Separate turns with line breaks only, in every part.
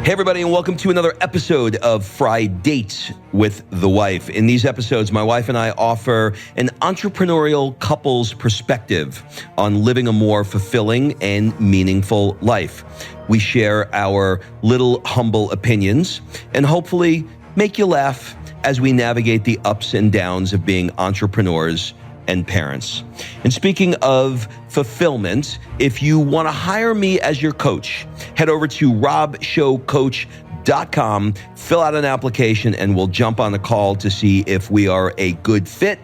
Hey, everybody, and welcome to another episode of Fri-Date with the wife. In these episodes, my wife and I offer an entrepreneurial couple's perspective on living a more fulfilling and meaningful life. We share our little humble opinions and hopefully make you laugh as we navigate the ups and downs of being entrepreneurs and parents. And speaking of fulfillment, if you want to hire me as your coach, head over to robshowcoach.com, fill out an application, and we'll jump on a call to see if we are a good fit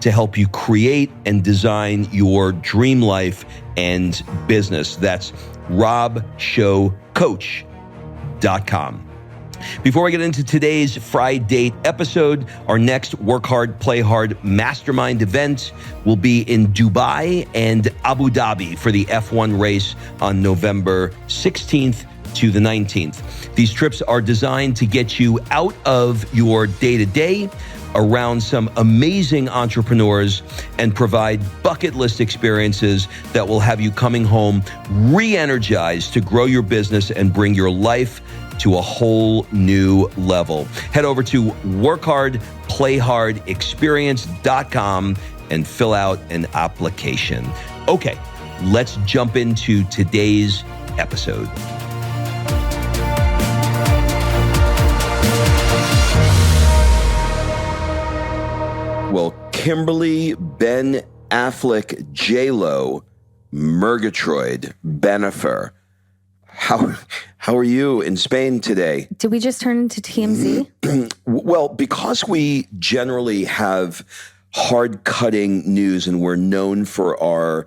to help you create and design your dream life and business. That's robshowcoach.com. Before we get into today's Fri-Date episode, our next Work Hard, Play Hard mastermind event will be in Dubai and Abu Dhabi for the F1 race on November 16th to the 19th. These trips are designed to get you out of your day-to-day, around some amazing entrepreneurs, and provide bucket list experiences that will have you coming home re-energized to grow your business and bring your life to a whole new level. Head over to workhardplayhardexperience.com and fill out an application. Okay, let's jump into today's episode. Well, Kimberly, Ben Affleck, J-Lo, Murgatroyd, Bennifer. How are you in Spain today?
Did we just turn into TMZ?
Well, because we generally have hard-cutting news and we're known for our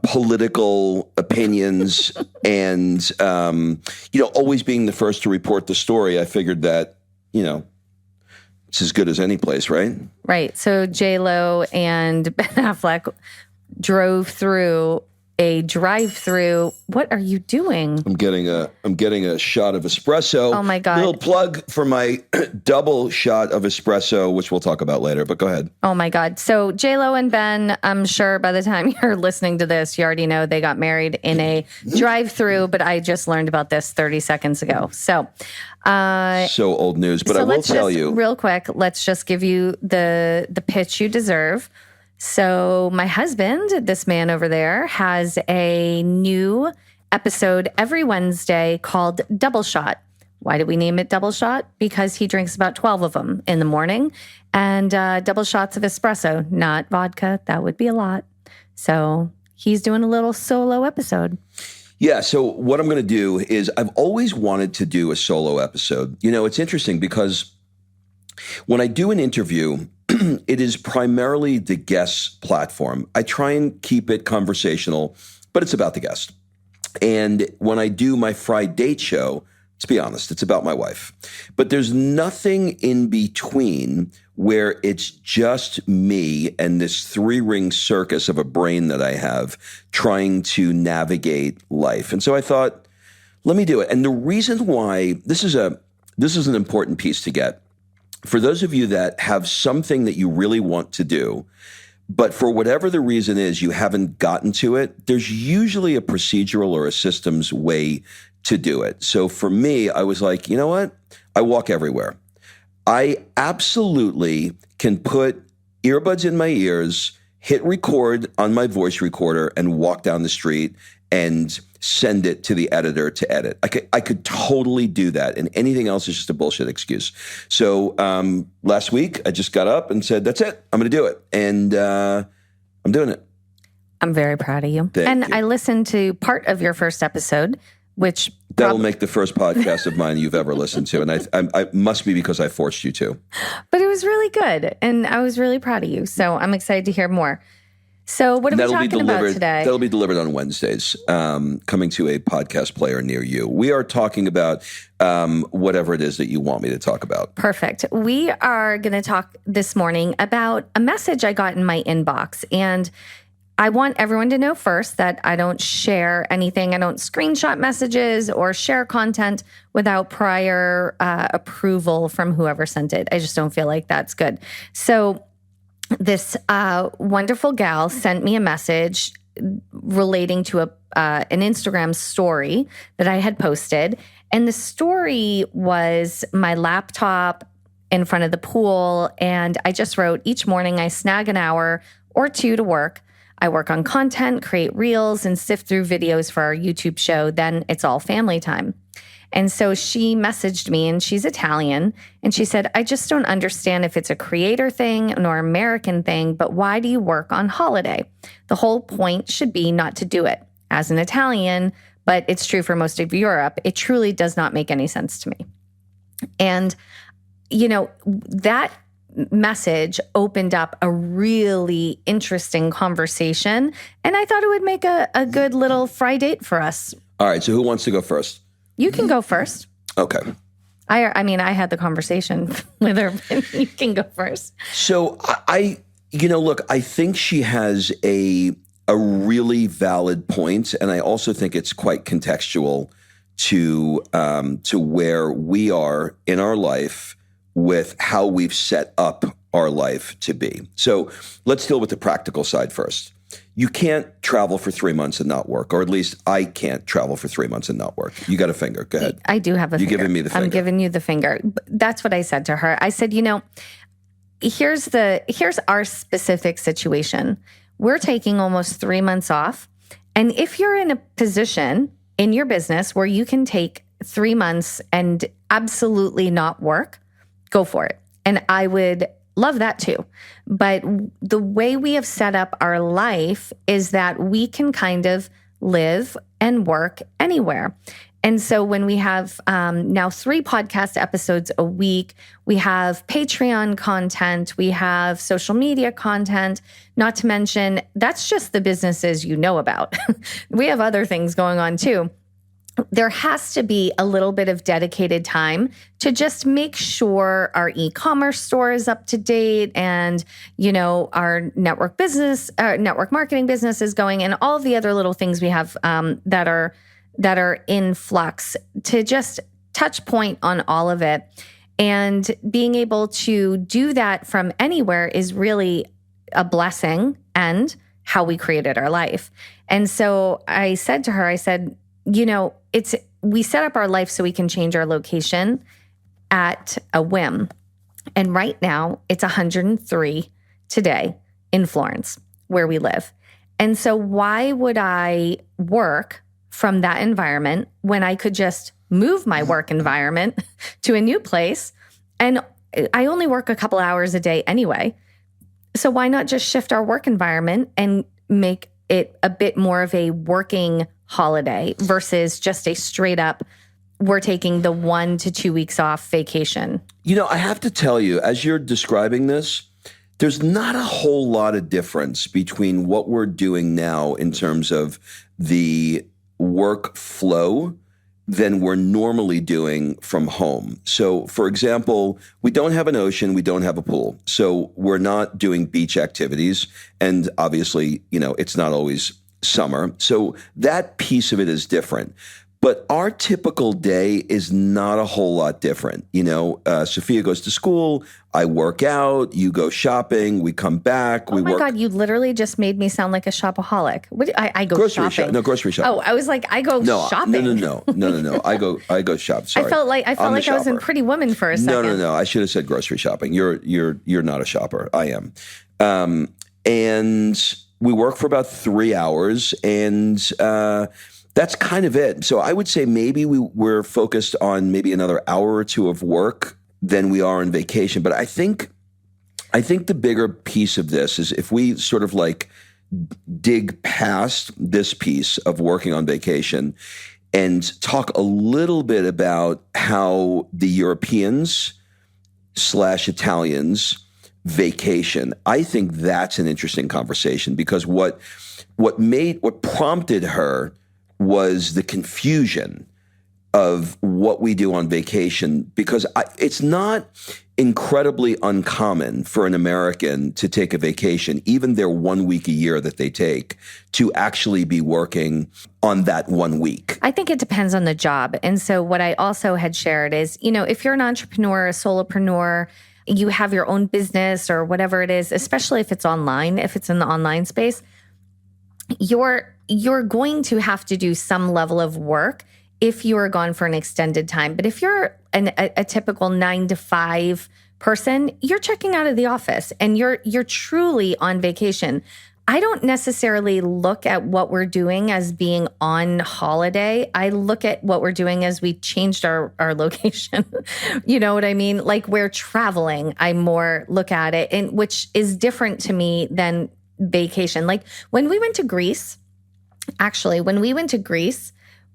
political opinions and, always being the first to report the story, I figured that, it's as good as any place, right?
Right. So J-Lo and Ben Affleck drove through a drive-through. What are you doing?
I'm getting a shot of espresso.
Oh my God.
Little plug for my double shot of espresso, which we'll talk about later, but go ahead.
Oh my God. So J-Lo and Ben, I'm sure by the time you're listening to this, you already know they got married in a drive-through, but I just learned about this 30 seconds ago. So
old news, but I will tell you
real quick, let's just give you the pitch you deserve. So my husband, this man over there, has a new episode every Wednesday called Double Shot. Why did we name it Double Shot? Because he drinks about 12 of them in the morning and double shots of espresso, not vodka. That would be a lot. So he's doing a little solo episode.
Yeah, so what I'm going to do is I've always wanted to do a solo episode. It's interesting because when I do an interview, it is primarily the guest's platform. I try and keep it conversational, but it's about the guest. And when I do my Fri-Date show, let's be honest, it's about my wife. But there's nothing in between where it's just me and this three-ring circus of a brain that I have trying to navigate life. And so I thought, let me do it. And the reason why this is an important piece to get. For those of you that have something that you really want to do, but for whatever the reason is, you haven't gotten to it, there's usually a procedural or a systems way to do it. So for me, I was like, you know what? I walk everywhere. I absolutely can put earbuds in my ears, hit record on my voice recorder, and walk down the street and send it to the editor to edit. I could totally do that, and anything else is just a bullshit excuse. So last week, I just got up and said, that's it. I'm going to do it. And I'm doing it.
I'm very proud of you.
Thank you.
I listened to part of your first episode, which
that'll make the first podcast of mine you've ever listened to. And I must be because I forced you to.
But it was really good, and I was really proud of you. So I'm excited to hear more. So what are we talking about today?
That'll be delivered on Wednesdays, coming to a podcast player near you. We are talking about whatever it is that you want me to talk about.
Perfect. We are going to talk this morning about a message I got in my inbox. And I want everyone to know first that I don't share anything. I don't screenshot messages or share content without prior approval from whoever sent it. I just don't feel like that's good. So this wonderful gal sent me a message relating to an Instagram story that I had posted. And the story was my laptop in front of the pool. And I just wrote, each morning I snag an hour or two to work. I work on content, create reels, and sift through videos for our YouTube show. Then it's all family time. And so she messaged me, and she's Italian. And she said, I just don't understand if it's a creator thing or American thing, but why do you work on holiday? The whole point should be not to do it. As an Italian, but it's true for most of Europe, it truly does not make any sense to me. And, that message opened up a really interesting conversation. And I thought it would make a good little Fri-Date for us.
All right. So who wants to go first?
You can go first.
Okay.
I had the conversation with her, but you can go first.
So look, I think she has a really valid point, and I also think it's quite contextual to where we are in our life with how we've set up our life to be. So let's deal with the practical side first. You can't travel for 3 months and not work, or at least I can't travel for 3 months and not work. You got a finger. Go ahead.
I do have a finger.
You're giving me the finger.
I'm giving you the finger. That's what I said to her. I said, here's our specific situation. We're taking almost 3 months off. And if you're in a position in your business where you can take 3 months and absolutely not work, go for it. And I would love that too. But the way we have set up our life is that we can kind of live and work anywhere. And so when we have now 3 podcast episodes a week, we have Patreon content, we have social media content, not to mention that's just the businesses you know about. We have other things going on too. There has to be a little bit of dedicated time to just make sure our e-commerce store is up to date and, our network marketing business is going, and all of the other little things we have that are in flux, to just touch point on all of it. And being able to do that from anywhere is really a blessing and how we created our life. And so I said to her, we set up our life so we can change our location at a whim. And right now it's 103 today in Florence, where we live. And so why would I work from that environment when I could just move my work environment to a new place? And I only work a couple hours a day anyway. So why not just shift our work environment and make it a bit more of a working holiday versus just a straight up, we're taking the 1 to 2 weeks off vacation?
I have to tell you, as you're describing this, there's not a whole lot of difference between what we're doing now in terms of the work flow than we're normally doing from home. So, for example, we don't have an ocean, we don't have a pool. So we're not doing beach activities. And obviously, it's not always summer. So that piece of it is different. But our typical day is not a whole lot different. Sophia goes to school, I work out, you go shopping, we come back, we work. Oh
my God, you literally just made me sound like a shopaholic. I go
grocery
shopping.
No, grocery shopping.
Oh, I was like, I go shopping.
No. I go shop. Sorry.
I felt like I was in Pretty Woman for a second.
No. I should have said grocery shopping. You're not a shopper. I am. And we work for about 3 hours, and that's kind of it. So I would say maybe we're focused on maybe another hour or two of work than we are on vacation. But I think the bigger piece of this is if we sort of like dig past this piece of working on vacation and talk a little bit about how the Europeans / Italians vacation. I think that's an interesting conversation, because what prompted her was the confusion of what we do on vacation, because it's not incredibly uncommon for an American to take a vacation, even their 1 week a year that they take, to actually be working on that 1 week.
I think it depends on the job. And so what I also had shared is, if you're an entrepreneur, a solopreneur, you have your own business or whatever it is, especially if it's online, if it's in the online space, you're going to have to do some level of work if you are gone for an extended time. But if you're a typical 9 to 5 person, you're checking out of the office and you're truly on vacation. I don't necessarily look at what we're doing as being on holiday. I look at what we're doing as we changed our location. You know what I mean? Like we're traveling. I more look at it, and which is different to me than vacation. Like when we went to Greece,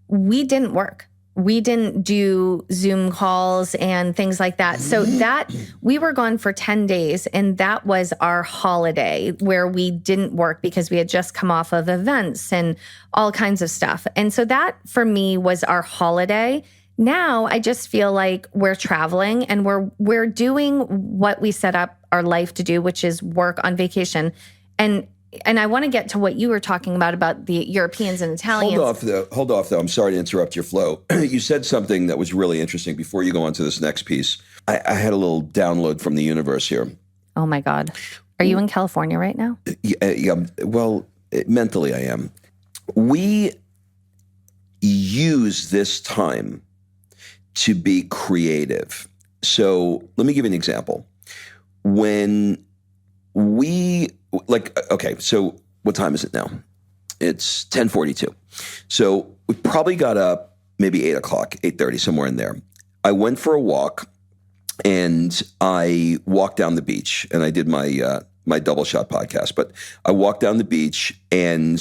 we didn't work. We didn't do Zoom calls and things like that. So that we were gone for 10 days, and that was our holiday where we didn't work because we had just come off of events and all kinds of stuff. And so that for me was our holiday. Now I just feel like we're traveling and we're doing what we set up our life to do, which is work on vacation. And I want to get to what you were talking about the Europeans and Italians.
Hold off, though. I'm sorry to interrupt your flow. You said something that was really interesting before you go on to this next piece. I had a little download from the universe here.
Oh, my God. Are you in California right now?
Yeah. Well, mentally I am. We use this time to be creative. So let me give you an example. When we... okay, so what time is it now? It's 10:42. So we probably got up maybe 8 o'clock, 8:30, somewhere in there. I went for a walk, and I walked down the beach, and I did my Double Shot podcast. But I walked down the beach, and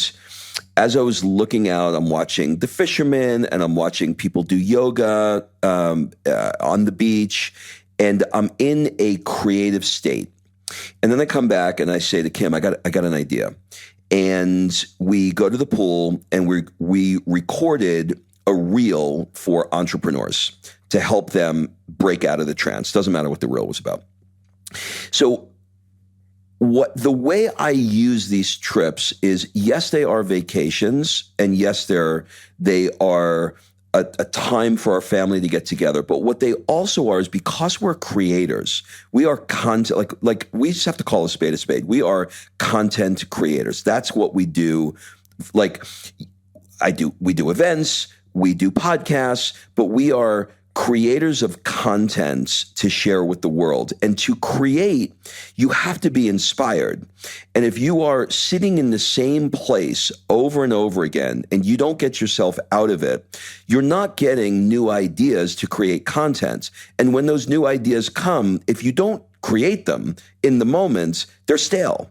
as I was looking out, I'm watching the fishermen, and I'm watching people do yoga on the beach, and I'm in a creative state. And then I come back and I say to Kim, I got an idea. And we go to the pool and we recorded a reel for entrepreneurs to help them break out of the trance. Doesn't matter what the reel was about. So the way I use these trips is, yes, they are vacations, and yes, they are a time for our family to get together. But what they also are is, because we're creators, we are content, like we just have to call a spade a spade. We are content creators. That's what we do. Like we do events, we do podcasts, but we are creators of content to share with the world. And to create, you have to be inspired. And if you are sitting in the same place over and over again and you don't get yourself out of it, you're not getting new ideas to create content. And when those new ideas come, if you don't create them in the moment, they're stale.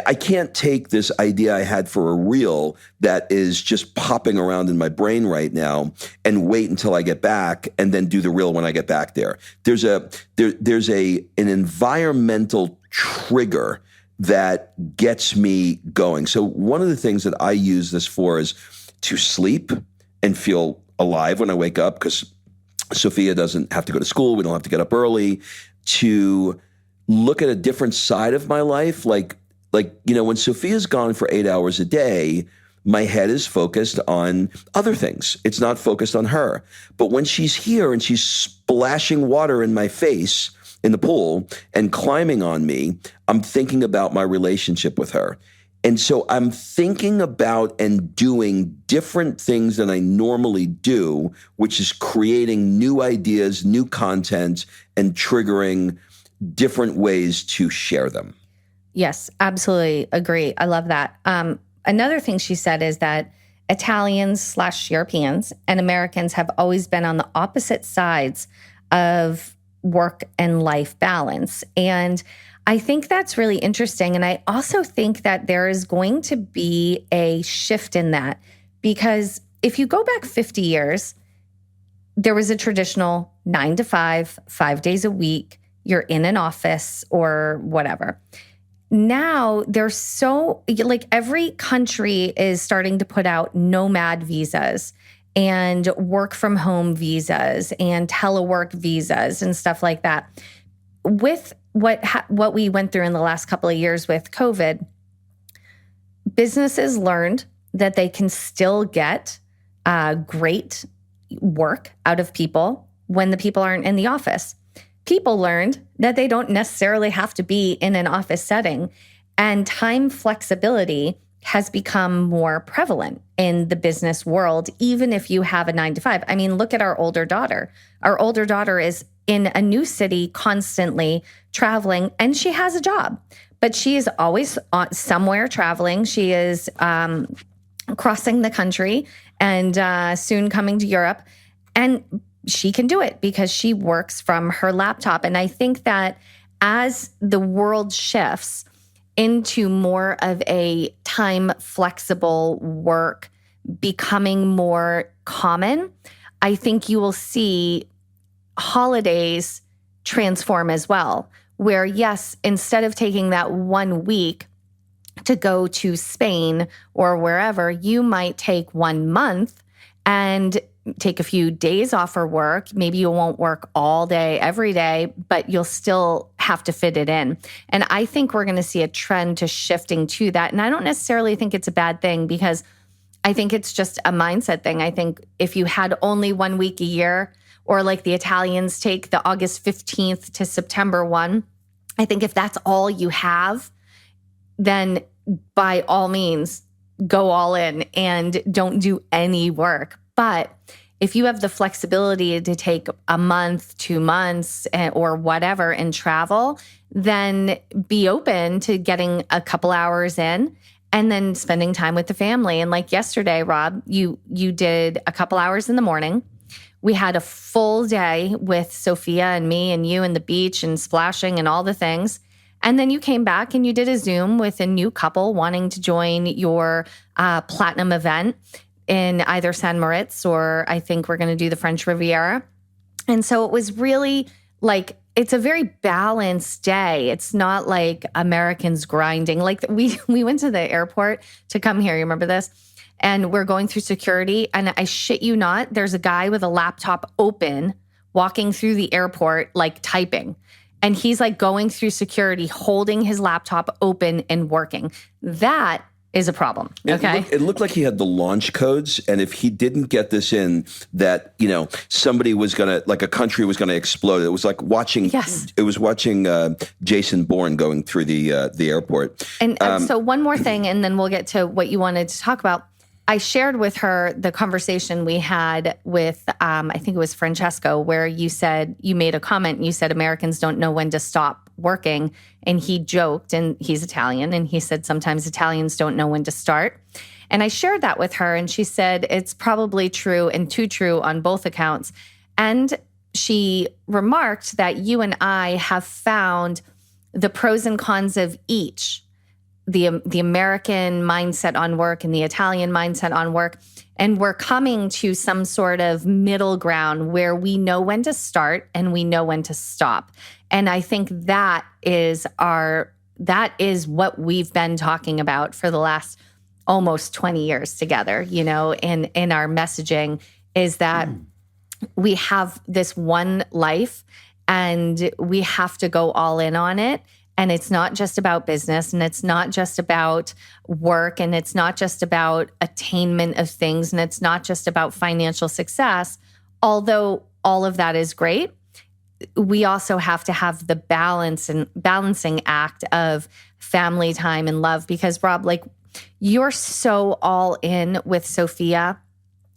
I can't take this idea I had for a reel that is just popping around in my brain right now and wait until I get back and then do the reel when I get back there. There's an environmental trigger that gets me going. So one of the things that I use this for is to sleep and feel alive when I wake up, because Sophia doesn't have to go to school. We don't have to get up early. To look at a different side of my life, like when Sophia's gone for 8 hours a day, my head is focused on other things. It's not focused on her. But when she's here and she's splashing water in my face in the pool and climbing on me, I'm thinking about my relationship with her. And so I'm thinking about and doing different things than I normally do, which is creating new ideas, new content, and triggering different ways to share them.
Yes, absolutely agree. I love that. Another thing she said is that Italians/Europeans and Americans have always been on the opposite sides of work and life balance. And I think that's really interesting. And I also think that there is going to be a shift in that, because if you go back 50 years, there was a traditional 9 to 5, 5 days a week, you're in an office or whatever. Now there's every country is starting to put out nomad visas and work from home visas and telework visas and stuff like that. With what we went through in the last couple of years with COVID, businesses learned that they can still get great work out of people when the people aren't in the office. People learned that they don't necessarily have to be in an office setting, and time flexibility has become more prevalent in the business world, even if you have a 9 to 5. I mean, look at our older daughter. Our older daughter is in a new city constantly traveling, and she has a job, but she is always somewhere traveling. She is crossing the country and soon coming to Europe. And she can do it because she works from her laptop. And I think that as the world shifts into more of a time flexible work becoming more common, I think you will see holidays transform as well, where yes, instead of taking that 1 week to go to Spain or wherever, you might take 1 month and take a few days off for work. Maybe you won't work all day, every day, but you'll still have to fit it in. And I think we're going to see a trend to shifting to that. And I don't necessarily think it's a bad thing, because I think it's just a mindset thing. I think if you had only 1 week a year, or like the Italians take the August 15th to September 1, I think if that's all you have, then by all means, go all in and don't do any work. But if you have the flexibility to take a month, 2 months, or whatever and travel, then be open to getting a couple hours in and then spending time with the family. And like yesterday, Rob, you did a couple hours in the morning. We had a full day with Sophia and me and you and the beach and splashing and all the things. And then you came back and you did a Zoom with a new couple wanting to join your platinum event in either San Moritz, or I think we're going to do the French Riviera. And so it was really like, it's a very balanced day. It's not like Americans grinding. Like we went to the airport to come here. You remember this? And we're going through security. And I shit you not, there's a guy with a laptop open walking through the airport, like typing. And he's like going through security, holding his laptop open and working. That is a problem. Okay.
It looked like he had the launch codes. And if he didn't get this in, that, somebody was going to, like a country was going to explode. It was like watching, It was watching Jason Bourne going through the airport.
And so one more thing, and then we'll get to what you wanted to talk about. I shared with her the conversation we had with, I think it was Francesco, where you made a comment and you said Americans don't know when to stop working. And he joked, and he's Italian, and he said sometimes Italians don't know when to start. And I shared that with her, and she said it's probably true and too true on both accounts. And she remarked that you and I have found the pros and cons of each. The American mindset on work and the Italian mindset on work. And we're coming to some sort of middle ground where we know when to start and we know when to stop. And I think that is what we've been talking about for the last almost 20 years together, in our messaging, is that we have this one life and we have to go all in on it. And it's not just about business, and it's not just about work, and it's not just about attainment of things, and it's not just about financial success. Although all of that is great, we also have to have the balancing act of family time and love. Because Rob, like, you're so all in with Sophia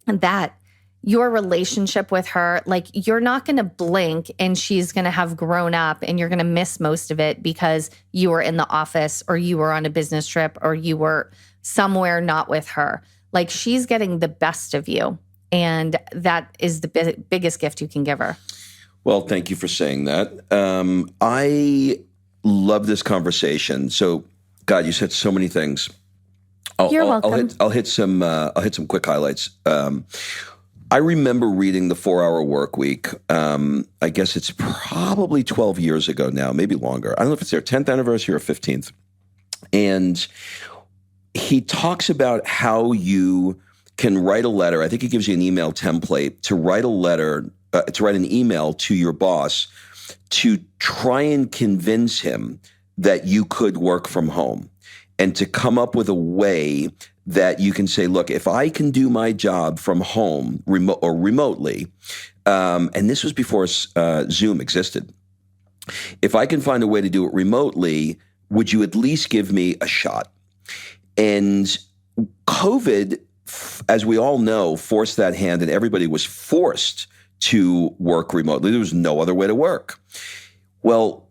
that your relationship with her, like, you're not going to blink and she's going to have grown up and you're going to miss most of it because you were in the office or you were on a business trip or you were somewhere not with her. Like, she's getting the best of you. And that is the biggest gift you can give her.
Well, thank you for saying that. I love this conversation. So, God, you said so many things.
You're welcome.
I'll hit some quick highlights. I remember reading The 4-Hour Workweek. I guess it's probably 12 years ago now, maybe longer. I don't know if it's their 10th anniversary or 15th. And he talks about how you can write a letter. I think he gives you an email template to write a letter, to write an email to your boss to try and convince him that you could work from home, and to come up with a way that you can say, look, if I can do my job from home remotely, and this was before Zoom existed, if I can find a way to do it remotely, would you at least give me a shot? And COVID, as we all know, forced that hand, and everybody was forced to work remotely. There was no other way to work. Well,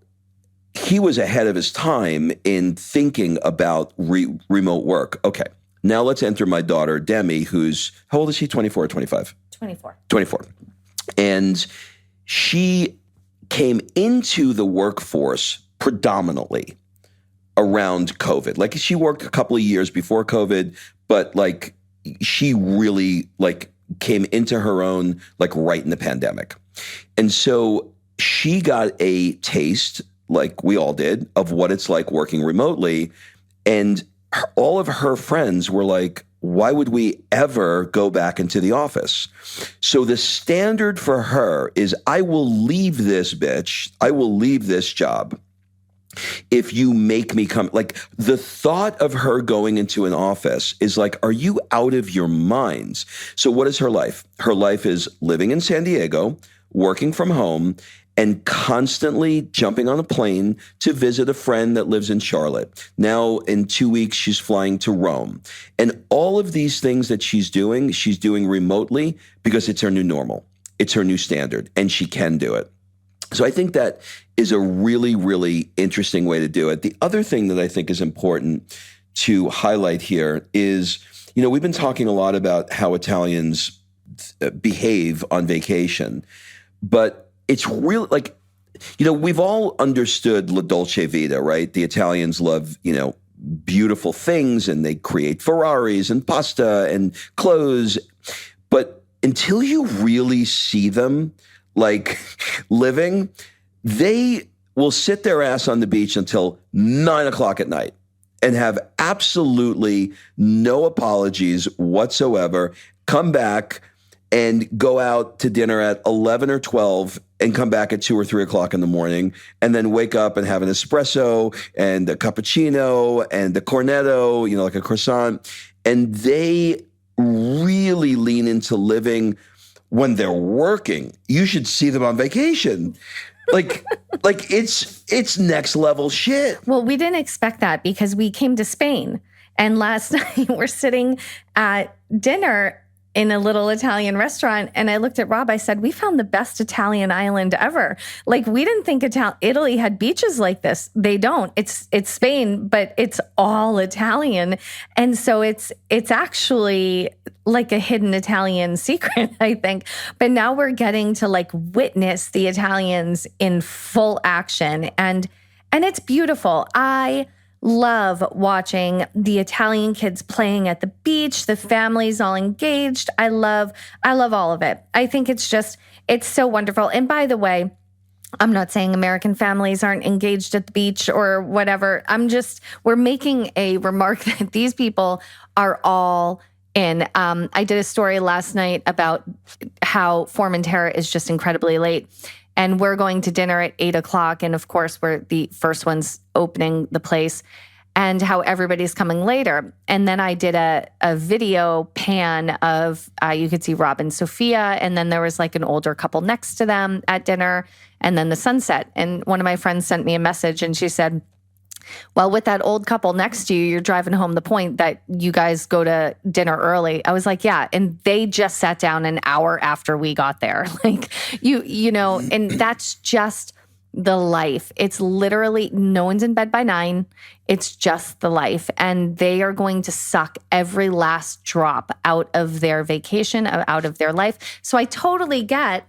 he was ahead of his time in thinking about remote work. Okay, now let's enter my daughter, Demi, who's, how old is she, 24 or 25?
24.
24. And she came into the workforce predominantly around COVID. Like, she worked a couple of years before COVID, but like she really like came into her own like right in the pandemic. And so she got a taste, like we all did, of what it's like working remotely. And all of her friends were like, why would we ever go back into the office? So the standard for her is, I will leave this bitch. I will leave this job if you make me come. Like, the thought of her going into an office is like, are you out of your minds? So what is her life? Her life is living in San Diego, working from home, and constantly jumping on a plane to visit a friend that lives in Charlotte. Now, in 2 weeks, she's flying to Rome. And all of these things that she's doing remotely because it's her new normal. It's her new standard, and she can do it. So I think that is a really, really interesting way to do it. The other thing that I think is important to highlight here is, you know, we've been talking a lot about how Italians behave on vacation, but it's really like, you know, we've all understood La Dolce Vita, right? The Italians love, you know, beautiful things, and they create Ferraris and pasta and clothes. But until you really see them like living, they will sit their ass on the beach until 9 o'clock at night and have absolutely no apologies whatsoever, come back and go out to dinner at 11 or 12 and come back at 2 or 3 o'clock in the morning, and then wake up and have an espresso and a cappuccino and a cornetto, you know, like a croissant. And they really lean into living when they're working. You should see them on vacation. Like it's next level shit.
Well, we didn't expect that because we came to Spain, and last night we're sitting at dinner in a little Italian restaurant, and I looked at Rob. I said, we found the best Italian island ever. Like, we didn't think Italy had beaches like this. They don't. It's Spain, but it's all Italian. And so it's actually like a hidden Italian secret, I think. But now we're getting to like witness the Italians in full action. And it's beautiful. I love watching the Italian kids playing at the beach, the families all engaged. I love all of it. I think it's so wonderful. And by the way, I'm not saying American families aren't engaged at the beach or whatever. We're making a remark that these people are all in. I did a story last night about how Formentera is just incredibly late. And we're going to dinner at 8 o'clock. And of course, we're the first ones opening the place, and how everybody's coming later. And then I did a video pan of, you could see Rob and Sophia. And then there was like an older couple next to them at dinner, and then the sunset. And one of my friends sent me a message, and she said, well, with that old couple next to you, you're driving home the point that you guys go to dinner early. I was like, yeah. And they just sat down an hour after we got there. Like, you know, and that's just the life. It's literally, no one's in bed by 9. It's just the life. And they are going to suck every last drop out of their vacation, out of their life. So I totally get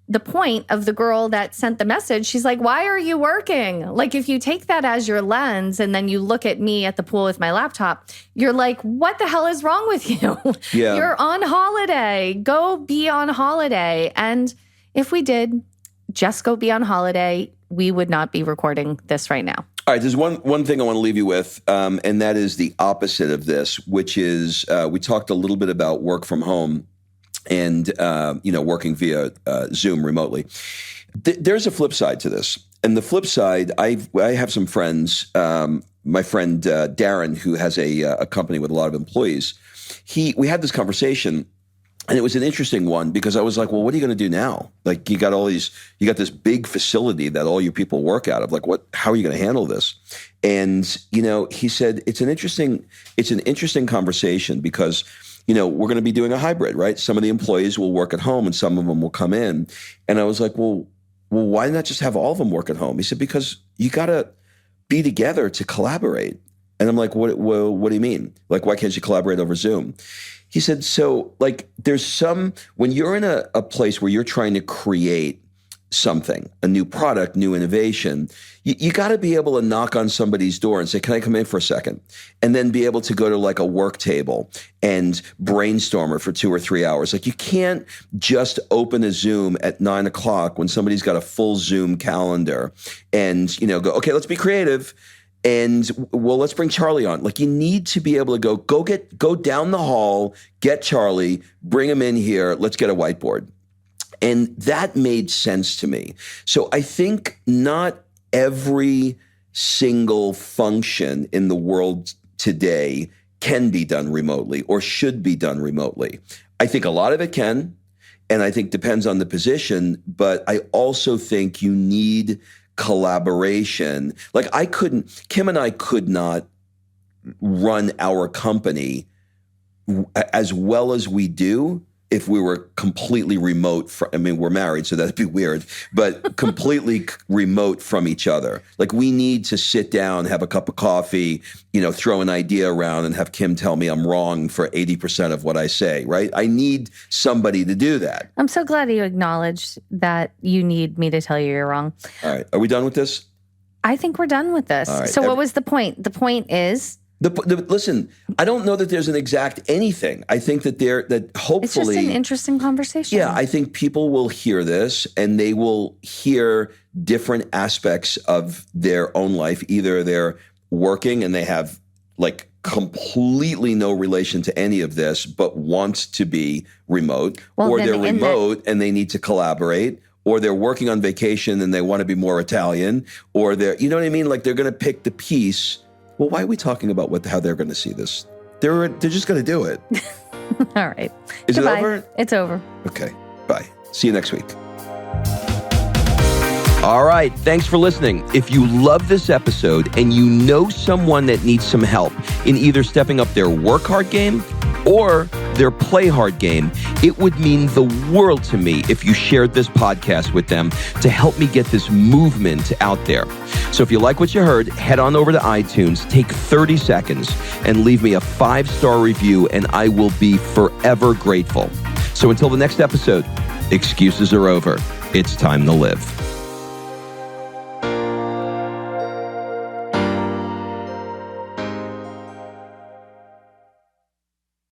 the point of the girl that sent the message. She's like, why are you working? Like, if you take that as your lens and then you look at me at the pool with my laptop, you're like, what the hell is wrong with you?
Yeah.
You're on holiday. Go be on holiday. And if we did just go be on holiday, we would not be recording this right now.
All right, there's one thing I want to leave you with, and that is the opposite of this, which is we talked a little bit about work from home and working via Zoom remotely. There's a flip side to this, and the flip side, I have some friends. My friend Darren, who has a company with a lot of employees, we had this conversation And it was an interesting one because I was like, well, what are you going to do now? Like you got this big facility that all your people work out of. Like how are you going to handle this? And, he said, it's an interesting conversation because, we're going to be doing a hybrid, right? Some of the employees will work at home and some of them will come in. And I was like, well, why not just have all of them work at home? He said, because you got to be together to collaborate. And I'm like, what do you mean? Like, why can't you collaborate over Zoom? He said, so like when you're in a place where you're trying to create something, a new product, new innovation, you got to be able to knock on somebody's door and say, can I come in for a second? And then be able to go to like a work table and brainstorm for 2 or 3 hours. Like you can't just open a Zoom at 9 o'clock when somebody's got a full Zoom calendar and, go, okay, let's be creative. And well, let's bring Charlie on. Like you need to be able to go down the hall, get Charlie, bring him in here. Let's get a whiteboard. And that made sense to me. So I think not every single function in the world today can be done remotely or should be done remotely. I think a lot of it can, and I think depends on the position, but I also think you need collaboration. Like Kim and I could not run our company as well as we do if we were completely remote we're married, so that'd be weird, but completely remote from each other. Like we need to sit down, have a cup of coffee, throw an idea around and have Kim tell me I'm wrong for 80% of what I say, right? I need somebody to do that.
I'm so glad you acknowledged that you need me to tell you you're wrong.
All right. Are we done with this?
I think we're done with this. Right. So what was the point? The point is...
Listen, I don't know that there's an exact anything. I think that hopefully...
It's just an interesting conversation.
Yeah, I think people will hear this and they will hear different aspects of their own life. Either they're working and they have like completely no relation to any of this, but want to be remote, or they're remote and they need to collaborate, or they're working on vacation and they want to be more Italian, or you know what I mean? Like they're going to pick the piece. Well, why are we talking about how they're going to see this? They're just going to do it.
All right.
Is Goodbye. It over?
It's over.
Okay. Bye. See you next week. All right. Thanks for listening. If you love this episode and you know someone that needs some help in either stepping up their work hard game or their play hard game, it would mean the world to me if you shared this podcast with them to help me get this movement out there. So if you like what you heard, head on over to iTunes, take 30 seconds and leave me a 5-star review, and I will be forever grateful. So until the next episode, excuses are over. It's time to live.